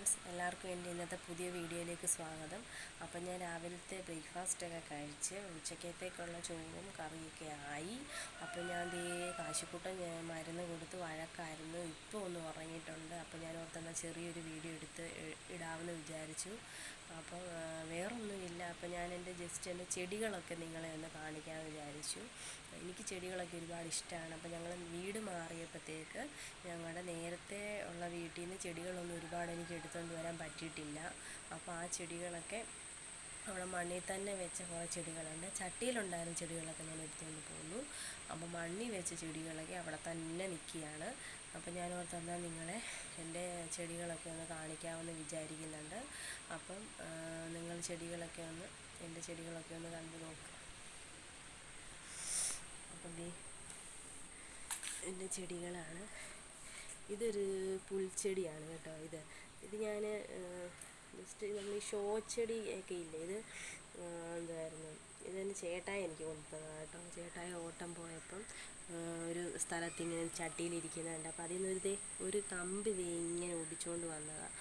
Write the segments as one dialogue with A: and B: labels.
A: Friends, എല്ലാവർക്കും എൻ്റെ ഇന്നത്തെ പുതിയ വീഡിയോയിലേക്ക് സ്വാഗതം. അപ്പം ഞാൻ രാവിലത്തെ ബ്രേക്ക്ഫാസ്റ്റൊക്കെ കഴിച്ച് ഉച്ചക്കത്തേക്കുള്ള ചോറും കറിയൊക്കെ ആയി. അപ്പോൾ ഞാൻ കാശിക്കുട്ടൻ മരുന്ന് കൊടുത്ത് വഴക്കായിരുന്നു. ഇപ്പോൾ ഒന്ന് ഉറങ്ങിയിട്ടുണ്ട്. അപ്പോൾ ഞാൻ ഓർത്തെന്നാൽ ചെറിയൊരു വീഡിയോ എടുത്ത് ഇടാമെന്ന് വിചാരിച്ചു. അപ്പം വേറൊന്നുമില്ല. അപ്പം ഞാൻ എൻ്റെ ചെടികളൊക്കെ നിങ്ങളെ ഒന്ന് കാണിക്കാമെന്ന് വിചാരിച്ചു. എനിക്ക് ചെടികളൊക്കെ ഒരുപാട് ഇഷ്ടമാണ്. അപ്പോൾ ഞങ്ങൾ വീട് മാറിയപ്പോഴത്തേക്ക് ഞങ്ങളുടെ നേരത്തെ ഉള്ള വീട്ടിൽ നിന്ന് ചെടികളൊന്നും ഒരുപാട് എനിക്ക് എടുത്തുകൊണ്ട് വരാൻ പറ്റിയിട്ടില്ല. അപ്പോൾ ആ ചെടികളൊക്കെ അവിടെ മണ്ണിൽ തന്നെ വെച്ച കുറേ ചെടികളുണ്ട്. ചട്ടിയിലുണ്ടായിരുന്ന ചെടികളൊക്കെ ഞാൻ എടുത്തുകൊണ്ട് പോന്നു. അപ്പോൾ മണ്ണിൽ വെച്ച ചെടികളൊക്കെ അവിടെ തന്നെ നിൽക്കുകയാണ്. അപ്പോൾ ഞാൻ ഓർത്തെന്നാൽ നിങ്ങളെ എൻ്റെ ചെടികളൊക്കെ ഒന്ന് കാണിക്കാമെന്ന് വിചാരിക്കുന്നുണ്ട്. അപ്പം നിങ്ങൾ എൻ്റെ ചെടികളൊക്കെ ഒന്ന് കണ്ടു നോക്കുക. അപ്പം എൻ്റെ ചെടികളാണ്. ഇതൊരു പുൽച്ചെടിയാണ് കേട്ടോ. ഇത് ഞാൻ ജസ്റ്റ് നമ്മൾ ഈ ഷോ ചെടി ഒക്കെ ഇല്ലേ, എന്തായിരുന്നു, ഇതെൻ്റെ ചേട്ടായി എനിക്ക് കൊണ്ടുതന്നതാണ് കേട്ടോ. ചേട്ടായി ഓട്ടം പോയപ്പം ഒരു സ്ഥലത്ത് ഇങ്ങനെ ചട്ടിയിലിരിക്കുന്നുണ്ട്. അപ്പോൾ അതിൽ നിന്ന് ഒരു കമ്പി ഇങ്ങനെ ഒടിച്ചുകൊണ്ട് വന്നതാണ്.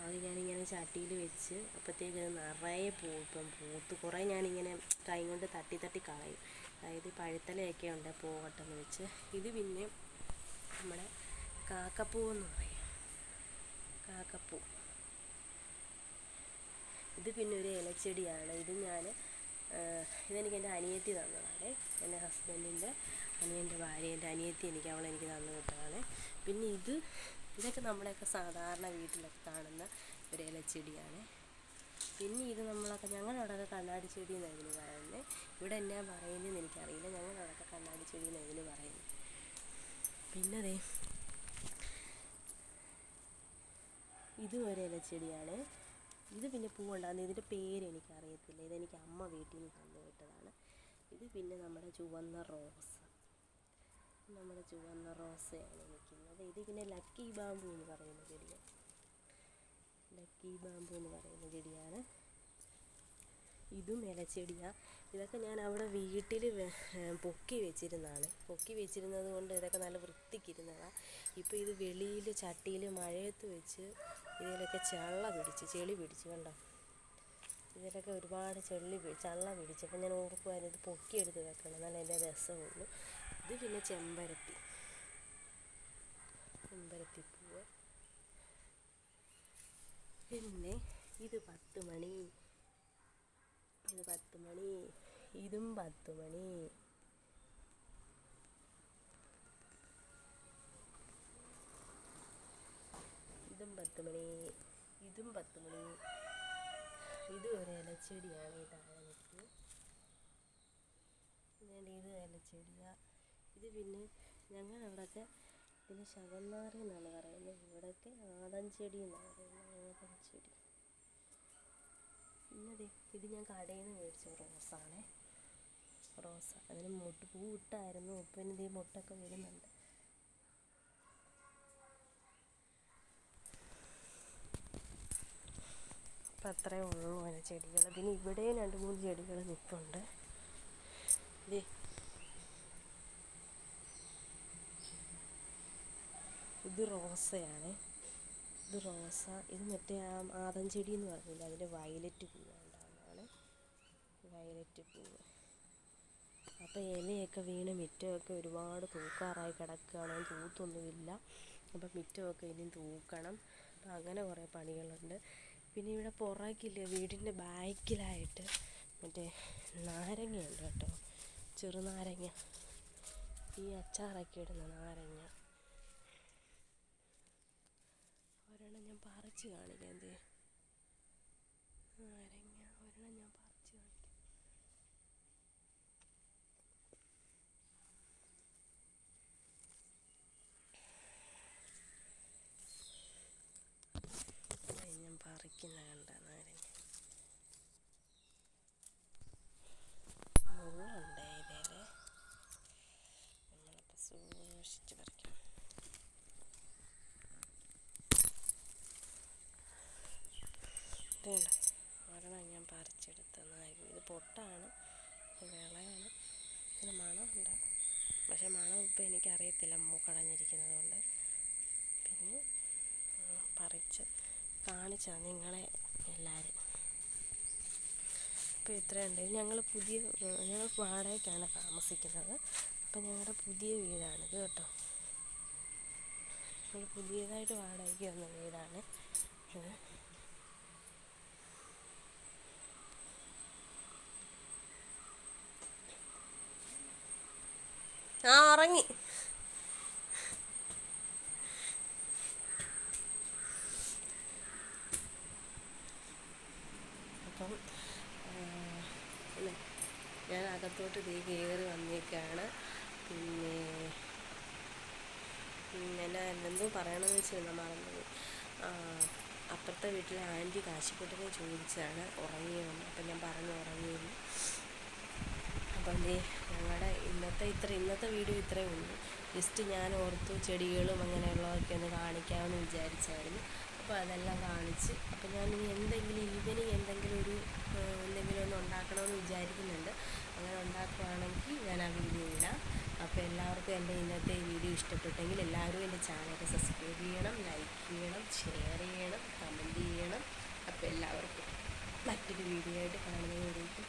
A: അത് ഞാനിങ്ങനെ ചട്ടിയിൽ വെച്ച് അപ്പോഴത്തേക്ക് അത് നിറയെ പൂത്ത് കുറേ ഞാനിങ്ങനെ കൈ കൊണ്ട് തട്ടി കളയും. അതായത് പഴുത്തലയൊക്കെ ഉണ്ട് പോകട്ടെന്ന് വെച്ച്. ഇത് പിന്നെ നമ്മുടെ കാക്കപ്പൂവെന്ന് പറയും, കാക്കപ്പൂ. ഇത് പിന്നെ ഒരു ഇലച്ചെടിയാണ്. ഇതെനിക്ക് എൻ്റെ അനിയത്തി തന്നതാണ്. എൻ്റെ ഹസ്ബൻഡിൻ്റെ അനിയൻ്റെ ഭാര്യ, എൻ്റെ അനിയത്തി എനിക്ക് തന്നു വിട്ടതാണ്. പിന്നെ ഇതൊക്കെ നമ്മുടെയൊക്കെ സാധാരണ വീട്ടിലൊക്കെ കാണുന്ന ഒരു ഇലച്ചെടിയാണ്. പിന്നെ ഇത് ഞങ്ങളവിടെയൊക്കെ കണ്ണാടി ചെടി എന്നാണ് ഇതിന് പറയുന്നത്. ഇവിടെ എന്നാ പറയുന്നതെന്ന് എനിക്കറിയില്ല. ഞങ്ങളവിടെയൊക്കെ കണ്ണാടി ചെടി എന്നാണ് ഇതിന് പറയുന്നത്. പിന്നെ ഇതും ഒരു ഇലച്ചെടിയാണ്. ഇത് പിന്നെ പൂവുണ്ടാകുന്നത്, ഇതിൻ്റെ പേര് എനിക്കറിയത്തില്ല. ഇതെനിക്ക് അമ്മ വീട്ടിൽ നിന്ന് തന്നു വിട്ടതാണ്. ഇത് പിന്നെ നമ്മുടെ ചുവന്ന റോസയാണ് നിൽക്കുന്നത്. ഇത് പിന്നെ ലക്കി ബാമ്പു എന്ന് പറയുന്ന ചെടിയാണ്. ഇതും ഇലച്ചെടിയാണ്. ഇതൊക്കെ ഞാൻ അവിടെ വീട്ടിൽ പൊക്കി വെച്ചിരുന്നത് കൊണ്ട് ഇതൊക്കെ നല്ല വൃത്തിക്കിരുന്നതാണ്. ഇപ്പോൾ ഇത് വെളിയിൽ ചട്ടിയിൽ മഴയത്ത് വെച്ച് ഇതിലൊക്കെ ചെളി പിടിച്ച് കണ്ടോ. ഇതിലൊക്കെ ഒരുപാട് ചള്ള പിടിച്ചപ്പോൾ ഞാൻ ഓർക്കുമായിരുന്നു ഇത് പൊക്കിയെടുത്ത് വെക്കണം, എന്നാലും എൻ്റെ രസമുള്ളൂ. ഇത് പിന്നെ ചെമ്പരത്തിപ്പൂവ്. പിന്നെ ഇത് 10 മണി, ഇതും 10 മണി. ഇതും 10 മണി. ഇത് ഒരു ഇലച്ചെടിയാണ്. ഇത് ഇലച്ചെടിയാണ്. ഇത് പിന്നെ ഞങ്ങളവിടെയൊക്കെ ഇതിന് ശവന്നാറി എന്നാണ് പറയുന്നത്. ഇവിടെയൊക്കെ ആദഞ്ചെടി എന്നാണ് പറയുന്നത്. ആദഞ്ചെടി. പിന്നെ ഇത് ഞാൻ കടയിൽ നിന്ന് മേടിച്ച റോസ. അതിന് പൂ ഇട്ടായിരുന്നു. ഇപ്പം ഇത് മുട്ടൊക്കെ വരുന്നുണ്ട്. അപ്പം അത്രയേ ഉള്ളൂ അതിന് ചെടികൾ. പിന്നെ ഇവിടെയും 2-3 ചെടികൾ നിൽപ്പുണ്ട്. ഇത് റോസയാണ്. ഇത് മറ്റേ ആദം ചെടി എന്ന് പറഞ്ഞില്ല, അതിൻ്റെ വയലറ്റ് പൂവുണ്ടാകുന്നതാണ്. വയലറ്റ് പൂവ്. അപ്പോൾ ഇലയൊക്കെ വീണ് മുറ്റമൊക്കെ ഒരുപാട് തൂക്കാറായി കിടക്കുകയാണ്. തൂത്തൊന്നുമില്ല. അപ്പം മുറ്റമൊക്കെ ഇനിയും തൂക്കണം. അപ്പം അങ്ങനെ കുറേ പണികളുണ്ട്. പിന്നെ ഇവിടെ പുറകിൽ വീടിൻ്റെ ബാക്കിലായിട്ട് മറ്റേ നാരങ്ങയുണ്ട് കേട്ടോ. ചെറുനാരങ്ങ, ഈ അച്ചാറൊക്കെ ഇടുന്ന നാരങ്ങ. ഒരെണ്ണം ഞാൻ പറിച്ച് കാണിക്കാം. നാരങ്ങ ഒരെണ്ണം ഞാൻ പറിച്ച് കാണിക്കാം. ഞാൻ പറിക്കുന്ന കണ്ട നാരങ്ങ മുള്ളുണ്ട് ഇതിൽ. നമ്മളിപ്പോൾ സൂക്ഷിച്ച് പറിക്കണം. ഒരെണ്ണം ഞാൻ പറിച്ചെടുത്ത നാരങ്ങ. ഇത് പൊട്ടാണ്, വിളയാണ്. ഇതിന് മണമുണ്ട്, പക്ഷെ മണം ഇപ്പം എനിക്കറിയത്തില്ല മൂക്കടഞ്ഞിരിക്കുന്നത് കൊണ്ട്. പിന്നെ പറിച്ച് കാണിച്ചാൽ നിങ്ങളെ എല്ലാവരും. അപ്പോൾ ഇത്രയുണ്ട്. ഞങ്ങൾ വാടകയ്ക്കാണ് താമസിക്കുന്നത്. അപ്പം ഞങ്ങളുടെ പുതിയ വീടാണിത് കേട്ടോ. ഞങ്ങൾ പുതിയതായിട്ട് വാടകയ്ക്ക് വന്ന വീടാണ്. ഉറങ്ങി. അപ്പം ഞാൻ അകത്തോട്ട് കയറി വന്നേക്കാണ്. പിന്നെ എന്തോ പറയണമെന്ന് വെച്ചാൽ മറന്നു. അപ്പുറത്തെ വീട്ടിലെ ആൻറ്റി കാശിക്കുട്ടനെ ചോദിച്ചാണ് ഉറങ്ങിയെന്ന്. അപ്പം ഞാൻ പറഞ്ഞു ഉറങ്ങിയെന്ന്. അപ്പം ഞങ്ങളുടെ ഇന്നത്തെ വീഡിയോ ഇത്രയേ ഉള്ളൂ. ജസ്റ്റ് ഞാൻ ഓർത്തു ചെടികളും അങ്ങനെയുള്ളതൊക്കെ ഒന്ന് കാണിക്കാമെന്ന് വിചാരിച്ചായിരുന്നു. അപ്പോൾ അതെല്ലാം കാണിച്ച്. അപ്പം ഞാനിനി ഈവനിങ് എന്തെങ്കിലും ഒന്ന് ഉണ്ടാക്കണമെന്ന് വിചാരിക്കുന്നുണ്ട്. അങ്ങനെ ഉണ്ടാക്കുകയാണെങ്കിൽ ഞാൻ ആ വീഡിയോ ഇടാം. അപ്പോൾ എല്ലാവർക്കും എൻ്റെ ഇന്നത്തെ വീഡിയോ ഇഷ്ടപ്പെട്ടെങ്കിൽ എല്ലാവരും എൻ്റെ ചാനൽ സബ്സ്ക്രൈബ് ചെയ്യണം, ലൈക്ക് ചെയ്യണം, ഷെയർ ചെയ്യണം, കമൻറ്റ് ചെയ്യണം. അപ്പോൾ എല്ലാവർക്കും മറ്റൊരു വീഡിയോ ആയിട്ട് കാണുന്നതിലേക്ക്